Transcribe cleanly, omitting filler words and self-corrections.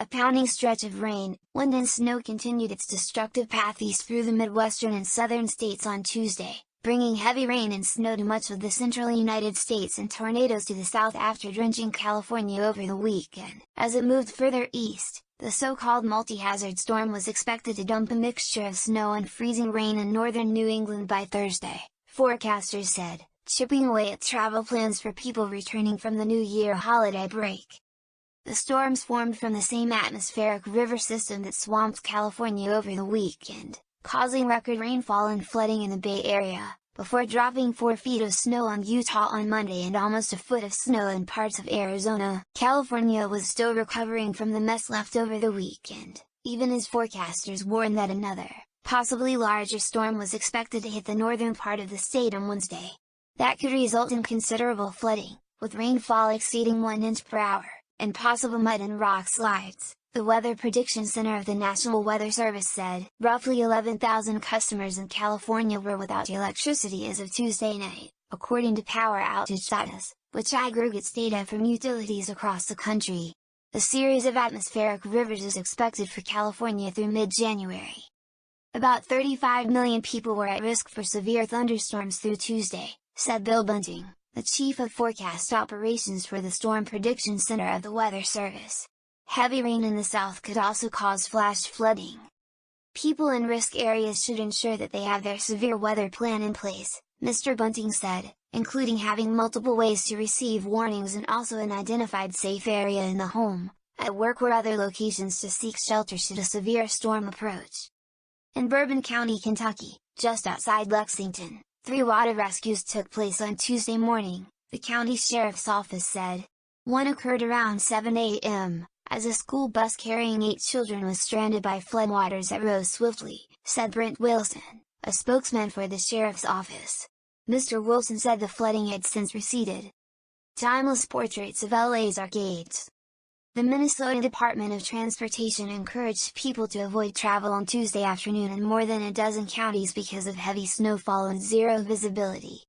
A pounding stretch of rain, wind and snow continued its destructive path east through the Midwestern and southern states on Tuesday, bringing heavy rain and snow to much of the central United States and tornadoes to the south after drenching California over the weekend. As it moved further east, the so-called multi-hazard storm was expected to dump a mixture of snow and freezing rain in northern New England by Thursday, forecasters said, chipping away at travel plans for people returning from the New Year holiday break. The storms formed from the same atmospheric river system that swamped California over the weekend, causing record rainfall and flooding in the Bay Area, before dropping 4 feet of snow on Utah on Monday and almost a foot of snow in parts of Arizona. California was still recovering from the mess left over the weekend, even as forecasters warned that another, possibly larger storm was expected to hit the northern part of the state on Wednesday. That could result in considerable flooding, with rainfall exceeding 1 inch per hour, and possible mud and rock slides, the Weather Prediction Center of the National Weather Service said. Roughly 11,000 customers in California were without electricity as of Tuesday night, according to Power Outage Status, which aggregates data from utilities across the country. A series of atmospheric rivers is expected for California through mid-January. About 35 million people were at risk for severe thunderstorms through Tuesday, said Bill Bunting, the chief of forecast operations for the Storm Prediction Center of the Weather Service. Heavy rain in the south could also cause flash flooding. People in risk areas should ensure that they have their severe weather plan in place, Mr. Bunting said, including having multiple ways to receive warnings and also an identified safe area in the home, at work or other locations to seek shelter should a severe storm approach. In Bourbon County, Kentucky, just outside Lexington, 3 water rescues took place on Tuesday morning, the county sheriff's office said. One occurred around 7 a.m., as a school bus carrying 8 children was stranded by floodwaters that rose swiftly, said Brent Wilson, a spokesman for the sheriff's office. Mr. Wilson said the flooding had since receded. Timeless portraits of LA's arcades. The Minnesota Department of Transportation encouraged people to avoid travel on Tuesday afternoon in more than a dozen counties because of heavy snowfall and zero visibility,